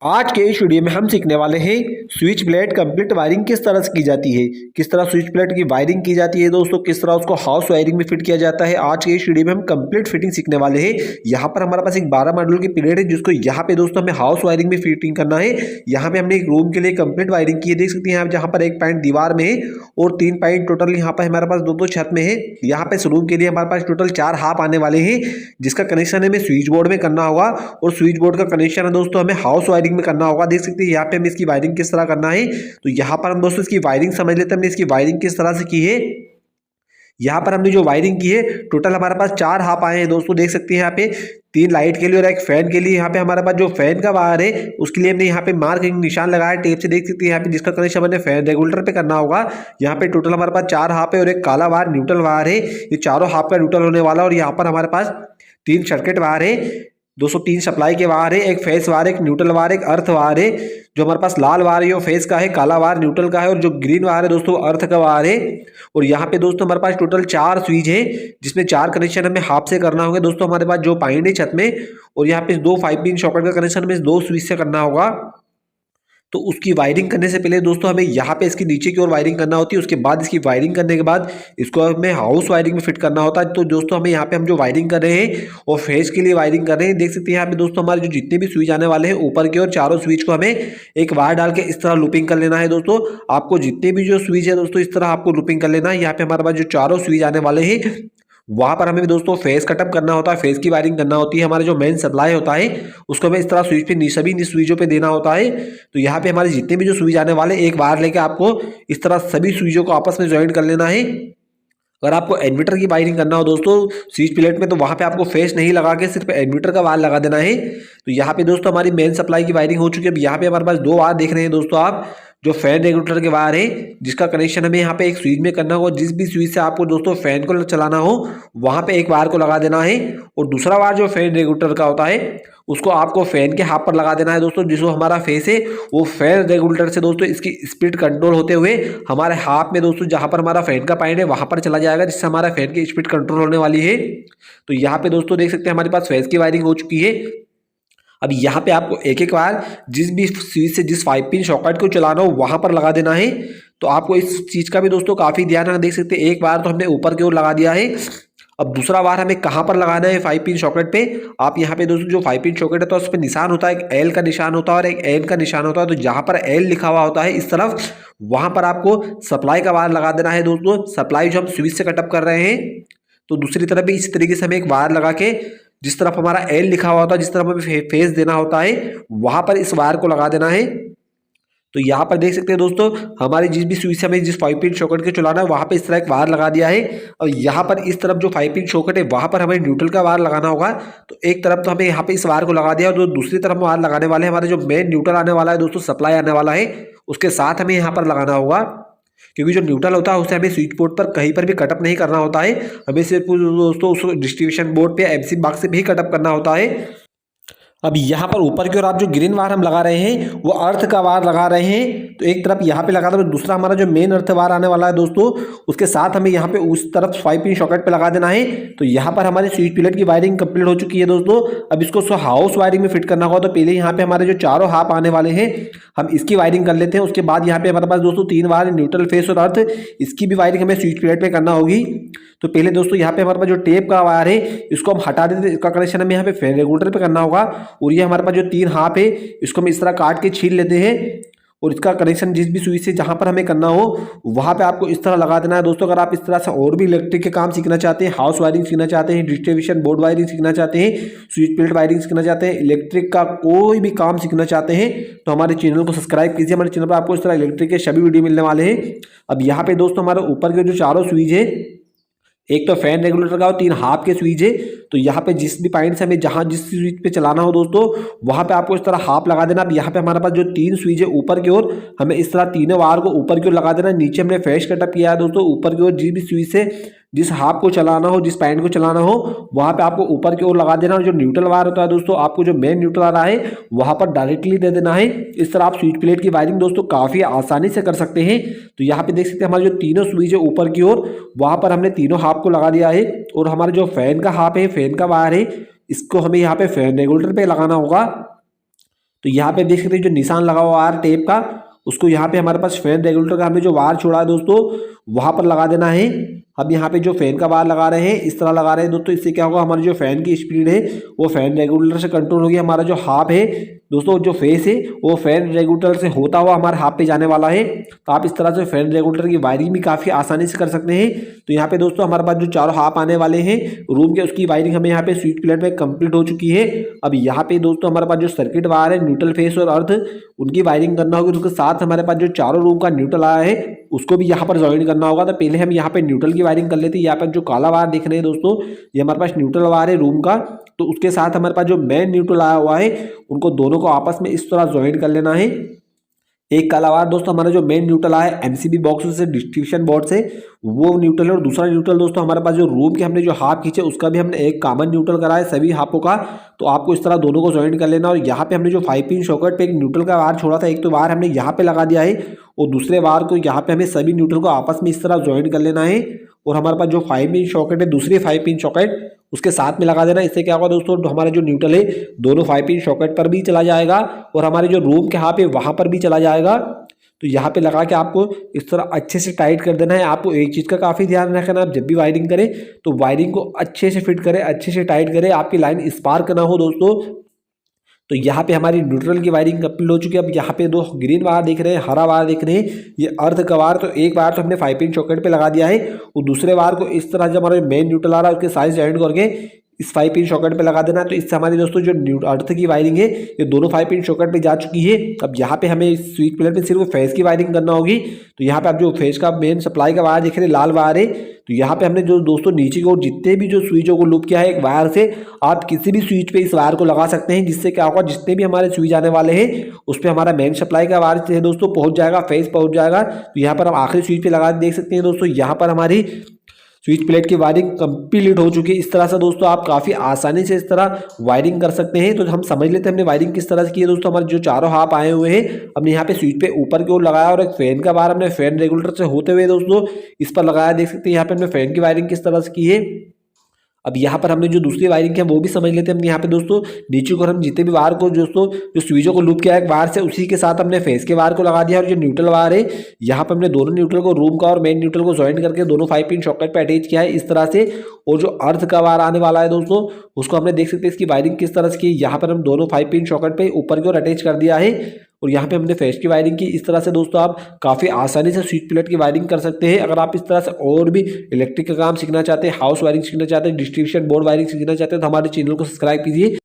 आज के इस वीडियो में हम सीखने वाले हैं स्विच प्लेट कंप्लीट वायरिंग किस तरह से की जाती है, किस तरह स्विच प्लेट की वायरिंग की जाती है दोस्तों, किस तरह उसको हाउस वायरिंग में फिट किया जाता है। आज के इस वीडियो में हम कंप्लीट फिटिंग सीखने वाले हैं। यहाँ पर हमारे पास एक 12 मॉड्यूल की प्लेट है जिसको यहाँ पे दोस्तों हमें हाउस वायरिंग में फिटिंग करना है। यहाँ पे हमने एक रूम के लिए कंप्लीट वायरिंग की है, देख सकते हैं आप, जहाँ पर एक पॉइंट दीवार में है और 3 पॉइंट टोटल यहाँ पर हमारे पास दो छत में है। यहाँ पे इस रूम के लिए हमारे पास टोटल 4 हाफ आने वाले हैं जिसका कनेक्शन हमें स्विच बोर्ड में करना होगा और स्विच बोर्ड का कनेक्शन है दोस्तों हमें हाउस वायरिंग में करना होगा। देख सकते हैं यहाँ पे हमें इसकी वायरिंग किस तरह करना है। तो यहाँ पर हम दोस्तों इसकी वायरिंग समझ लेते हैं, हमने इसकी वायरिंग किस तरह से की है। यहाँ पर हमने जो वायरिंग की है टोटल हमारे पास 4 हाफ आए हैं दोस्तों, देख सकते हैं यहाँ पे 3 लाइट के लिए और एक फैन के लिए। यहाँ पे हमारे पास जो फैन का वायर है उसके लिए हमने यहाँ पे मार्किंग निशान लगाया टेप से, देख सकते हैं यहाँ पे, जिसका कनेक्शन हमें फैन रेगुलेटर पे करना होगा। यहाँ पे टोटल हमारे पास 4 हाफ है और एक काला वायर न्यूट्रल वायर है, ये चारों हाफ का न्यूट्रल होने वाला। और यहाँ पर हमारे पास 3 सर्किट वायर है दोस्तों, 3 सप्लाई के वायर है, एक फेस वायर, एक न्यूट्रल वायर, एक अर्थ वायर है। जो हमारे पास लाल वायर है वो फेस का है, काला वायर न्यूट्रल का है और जो ग्रीन वायर है दोस्तों अर्थ का वायर है। और यहाँ पे दोस्तों हमारे पास टोटल 4 स्विच है जिसमें 4 कनेक्शन हमें हाफ से करना होगा दोस्तों। हमारे पास जो पॉइंट है छत में और यहाँ पे 2 5 पिन सॉकेट का कनेक्शन हमें 2 स्विच से करना होगा। तो उसकी वायरिंग करने से पहले दोस्तों हमें यहाँ पे इसकी नीचे की ओर वायरिंग करना होती है, उसके बाद इसकी वायरिंग करने के बाद इसको हमें हाउस वायरिंग में फिट करना होता है। तो दोस्तों हमें यहाँ पे हम जो वायरिंग कर रहे हैं वो फेस के लिए वायरिंग कर रहे हैं, देख सकते हैं यहाँ पे दोस्तों हमारे जो जितने भी स्विच आने वाले हैं ऊपर की ओर चारों स्विच को हमें एक वायर डाल के इस तरह लूपिंग कर लेना है दोस्तों। आपको जितने भी जो स्विच है दोस्तों इस तरह आपको लूपिंग कर लेना है। यहाँ पे हमारे पास जो चारों स्विच आने वाले हैं वहां पर हमें दोस्तों फेस कटअप करना होता है, फेस की वायरिंग करना होती है। हमारा जो मेन सप्लाई होता है उसको हमें इस तरह स्विच पे सभी स्विचों पे देना होता है। तो यहाँ पे हमारे जितने भी जो स्विच आने वाले एक वायर लेके आपको इस तरह सभी स्विचों को आपस में ज्वाइन कर लेना है। अगर आपको इन्वर्टर की वायरिंग करना हो दोस्तों स्विच प्लेट में तो वहां पे आपको फेस नहीं लगा के सिर्फ इन्वर्टर का वायर लगा देना है। तो यहाँ पे दोस्तों हमारी मेन सप्लाई की वायरिंग हो चुकी है। अब यहाँ पे हमारे पास 2 वायर देख रहे हैं दोस्तों आप, जो फैन रेगुलेटर के वायर है जिसका कनेक्शन हमें यहाँ पे एक स्विच में करना होगा। जिस भी स्विच से आपको दोस्तों फैन को चलाना हो वहां पे एक वायर को लगा देना है और दूसरा वायर जो फैन रेगुलेटर का होता है उसको आपको फैन के हाथ पर लगा देना है दोस्तों। जिसको हमारा फेस है वो फैन रेगुलेटर से दोस्तों इसकी स्पीड कंट्रोल होते हुए हमारे हाथ में दोस्तों जहां पर हमारा फैन का पॉइंट है वहां पर चला जाएगा, जिससे हमारा फैन की स्पीड कंट्रोल होने वाली है। तो यहाँ पे दोस्तों देख सकते हैं हमारे पास फेस की वायरिंग हो चुकी है। अब यहाँ पे आपको एक एक वायर जिस भी स्विच से जिस 5 पिन सॉकेट को चलाना हो वहां पर लगा देना है। तो आपको इस चीज का भी दोस्तों काफी ध्यान रखना, देख सकते हैं एक वायर तो हमने ऊपर की ओर लगा दिया है। अब दूसरा वायर हमें कहाँ पर लगाना है 5 पिन सॉकेट पे। आप यहाँ पे दोस्तों जो 5 पिन सॉकेट है तो उस पर निशान होता है, एक एल का निशान होता है और एक एन का निशान होता है। तो जहाँ पर एल लिखा हुआ होता है इस तरफ वहां पर आपको सप्लाई का वायर लगा देना है दोस्तों। सप्लाई जो हम स्विच से कटअप कर रहे हैं तो दूसरी तरफ भी इसी तरीके से हमें एक वायर लगा के जिस तरफ हमारा एल लिखा हुआ होता है, जिस तरफ हमें फेस देना होता है वहां पर इस वायर को लगा देना है। तो यहाँ पर देख सकते हैं दोस्तों हमारी जिस भी स्विच हमें जिस 5 पिन सॉकेट के चलाना है वहां पे इस तरह एक वायर लगा दिया है। और यहाँ पर इस तरफ जो 5 पिन सॉकेट है वहां पर हमें न्यूट्रल का वायर लगाना होगा। तो एक तरफ तो हमें यहाँ पे इस वायर को लगा दिया और जो दूसरी तरफ वायर लगाने वाले हमारे जो मेन न्यूट्रल आने वाला है दोस्तों, सप्लाई आने वाला है, उसके साथ हमें यहाँ पर लगाना होगा। क्योंकि जो न्यूट्रल होता है उसे हमें स्विच बोर्ड पर कहीं पर भी कटअप नहीं करना होता है, हमें सिर्फ दोस्तों उस डिस्ट्रीब्यूशन बोर्ड पे एमसी बॉक्स से भी कटअप करना होता है। अब यहाँ पर ऊपर की ओर आप जो ग्रीन वायर हम लगा रहे हैं वो अर्थ का वायर लगा रहे हैं। तो एक तरफ यहाँ पे लगा दो, दूसरा हमारा जो मेन अर्थ वायर आने वाला है दोस्तों उसके साथ हमें यहाँ पे उस तरफ 5 पिन सॉकेट पे लगा देना है। तो यहाँ पर हमारी स्विच प्लेट की वायरिंग कंप्लीट हो चुकी है दोस्तों। अब इसको हाउस वायरिंग में फिट करना होगा। तो पहले यहाँ पे हमारे जो चारों हाफ आने वाले हैं हम इसकी वायरिंग कर लेते हैं। उसके बाद यहाँ पे हमारे पास दोस्तों 3 वायर न्यूट्रल फेस और अर्थ, इसकी भी वायरिंग हमें स्विच प्लेट पे करना होगी। तो पहले दोस्तों यहाँ पे हमारे पास जो टेप का वायर है इसको हम हटा देते हैं, इसका कनेक्शन हमें यहाँ पे फैन रेगुलेटर पे करना होगा। और ये हमारे पास जो 3 हाफ है इसको हम इस तरह काट के छील लेते हैं और इसका कनेक्शन जिस भी स्विच से जहां पर हमें करना हो वहां पे आपको इस तरह लगा देना है दोस्तों। अगर आप इस तरह से और भी इलेक्ट्रिक के काम सीखना चाहते हैं, हाउस वायरिंग सीखना चाहते हैं, डिस्ट्रीब्यूशन बोर्ड वायरिंग सीखना चाहते हैं, स्विच प्लेट वायरिंग सीखना चाहते हैं, इलेक्ट्रिक का कोई भी काम सीखना चाहते हैं तो हमारे चैनल को सब्सक्राइब कीजिए। हमारे चैनल पर आपको इस तरह इलेक्ट्रिक के सभी वीडियो मिलने वाले हैं। अब यहाँ पे दोस्तों हमारे ऊपर के जो चारों स्विच है, एक तो फैन रेगुलेटर का और 3 हाफ के स्विच है। तो यहाँ पे जिस भी पॉइंट से हमें जहाँ जिस स्विच पे चलाना हो दोस्तों वहां पे आपको इस तरह हाफ लगा देना। अब यहाँ पे हमारे पास जो 3 स्विच है ऊपर की ओर हमें इस तरह तीनों वायर को ऊपर की ओर लगा देना। नीचे हमने फेस कटअप किया है दोस्तों, ऊपर की ओर जिस भी स्विच से जिस हाफ को चलाना हो, जिस पॉइंट को चलाना हो वहां पे आपको ऊपर की ओर लगा देना। और जो न्यूट्रल वायर होता है दोस्तों आपको जो मेन न्यूट्रल आ रहा है वहां पर डायरेक्टली दे देना है। इस तरह आप स्विच प्लेट की वायरिंग दोस्तों काफी आसानी से कर सकते हैं। तो यहाँ पे देख सकते हैं हमारे जो तीनों स्विच है ऊपर की ओर वहां पर हमने तीनों हाफ को लगा दिया है। और हमारे जो फैन का हाफ है, फैन का वायर है, इसको हमें यहाँ पे फैन रेगुलेटर पे लगाना होगा। तो यहाँ पे देख सकते हैं जो निशान लगा हुआ है टेप का, उसको यहाँ पे हमारे पास फैन रेगुलेटर का हमने जो वायर छोड़ा है दोस्तों वहां पर लगा देना है। अब यहाँ पे जो फैन का वायर लगा रहे हैं इस तरह लगा रहे हैं दोस्तों, इससे क्या होगा हमारी जो फैन की स्पीड है वो फैन रेगुलेटर से कंट्रोल होगी। हमारा जो हाफ है दोस्तों, जो फेस है वो फैन रेगुलेटर से होता हुआ हमारे हाफ पे जाने वाला है। तो आप इस तरह से फैन रेगुलेटर की वायरिंग भी काफ़ी आसानी से कर सकते हैं। तो यहाँ पे दोस्तों हमारे पास जो चारों हाफ आने वाले हैं रूम के, उसकी वायरिंग हमें यहाँ पे स्विच प्लेट में कंप्लीट हो चुकी है। अब यहाँ पे दोस्तों हमारे पास जो सर्किट वायर है न्यूट्रल, फेस और अर्थ, उनकी वायरिंग करना होगी। उसके साथ हमारे पास जो चारों रूम का न्यूट्रल आया है उसको भी यहाँ पर ज्वाइन करना होगा। तो पहले हम यहाँ पे न्यूट्रल की वायरिंग कर लेते हैं। यहाँ पर जो काला वायर दिख रहे हैं दोस्तों, ये हमारे पास न्यूट्रल वायर है रूम का। तो उसके साथ हमारे पास जो मेन न्यूट्रल आया हुआ है उनको दोनों को आपस में इस तरह ज्वाइन कर लेना है। एक काला वायर दोस्तों हमारा जो मेन न्यूट्रल आया है एमसीबी बॉक्स से, डिस्ट्रीब्यूशन बोर्ड से, वो न्यूट्रल है। और दूसरा न्यूट्रल दोस्तों हमारे पास जो रूम के हमने जो हाफ खींचे उसका भी हमने एक कॉमन न्यूट्रल करा है सभी हाफों का। तो आपको इस तरह दोनों को ज्वाइन कर लेना। और यहाँ पे हमने जो 5 पिन सॉकेट पे एक न्यूट्रल का वायर छोड़ा था, एक तो वायर हमने यहाँ पे लगा दिया है और दूसरे वायर को यहाँ पे हमें सभी न्यूट्रल को आपस में इस तरह ज्वाइन कर लेना है। और हमारे पास जो 5 पिन सॉकेट है दूसरी 5 पिन सॉकेट उसके साथ में लगा देना। इससे क्या होगा दोस्तों, हमारा जो न्यूट्रल है दोनों 5 पिन सॉकेट पर भी चला जाएगा और हमारे जो रूम के हाफ है वहां पर भी चला जाएगा। तो यहाँ पे लगा के आपको इस तरह अच्छे से टाइट कर देना है। आपको एक चीज़ का काफ़ी ध्यान रखना, आप जब भी वायरिंग करें तो वायरिंग को अच्छे से फिट करें, अच्छे से टाइट करें, आपकी लाइन स्पार्क ना हो दोस्तों। तो यहाँ पे हमारी न्यूट्रल की वायरिंग कंप्लीट हो चुकी है। अब यहाँ पे दो ग्रीन वायर दिख रहे हैं, हरा वायर दिख रहे हैं, ये अर्थ का वायर। तो एक वायर तो हमने 5 पिन सॉकेट पे लगा दिया है और दूसरे वायर को इस तरह जब हमारा मेन न्यूट्रल आ रहा है उसके साइज ज्वाइन करके इस 5 पिन सॉकेट पे लगा देना। तो इससे हमारी दोस्तों जो अर्थ की वायरिंग है ये दोनों 5 पिन सॉकेट पे जा चुकी है। अब यहाँ पे हमें स्विच प्लेट पे सिर्फ फेस की वायरिंग करना होगी। तो यहाँ पे आप जो फेस का मेन सप्लाई का वायर देख रहे हैं लाल वायर है, तो यहाँ पे हमने जो दोस्तों नीचे की ओर जितने भी जो स्विचों को लूप किया है एक वायर से, आप किसी भी स्विच पे इस वायर को लगा सकते हैं। जिससे क्या होगा, जितने भी हमारे स्विच आने वाले हैं उस पर हमारा मेन सप्लाई का वायर है दोस्तों पहुंच जाएगा, फेस पहुंच जाएगा। तो यहाँ पर हम आखिरी स्विच पे लगा देख सकते हैं दोस्तों, यहाँ पर हमारी स्विच प्लेट की वायरिंग कंप्लीट हो चुकी है। इस तरह से दोस्तों आप काफ़ी आसानी से इस तरह वायरिंग कर सकते हैं। तो हम समझ लेते हैं हमने वायरिंग किस तरह से की है दोस्तों। हमारे जो चारों हाफ आए हुए हैं हमने यहाँ पे स्विच पे ऊपर की ओर लगाया और एक फैन का वायर हमने फैन रेगुलेटर से होते हुए दोस्तों इस पर लगाया। देख सकते हैं यहाँ पे हमने फैन की वायरिंग किस तरह से की है। अब यहाँ पर हमने जो दूसरी वायरिंग की है वो भी समझ लेते हैं। हम यहाँ पे दोस्तों नीचे को हम जितने भी वायर को दोस्तों जो स्विचों को लूप किया है वायर से, उसी के साथ हमने फेस के वायर को लगा दिया। और जो न्यूट्रल वायर है यहाँ पर हमने दोनों न्यूट्रल को रूम का और मेन न्यूट्रल को ज्वाइन करके दोनों 5 पिन सॉकेट पे अटैच किया है इस तरह से। और जो अर्थ का वायर आने वाला है दोस्तों उसको हमने देख सकते हैं इसकी वायरिंग किस तरह से की। यहाँ पर हम दोनों 5 पिन सॉकेट पे ऊपर की ओर अटैच कर दिया है और यहाँ पे हमने फेस की वायरिंग की। इस तरह से दोस्तों आप काफ़ी आसानी से स्विच प्लेट की वायरिंग कर सकते हैं। अगर आप इस तरह से और भी इलेक्ट्रिक का काम सीखना चाहते हैं, हाउस वायरिंग सीखना चाहते हैं, डिस्ट्रीब्यूशन बोर्ड वायरिंग सीखना चाहते हैं तो हमारे चैनल को सब्सक्राइब कीजिए।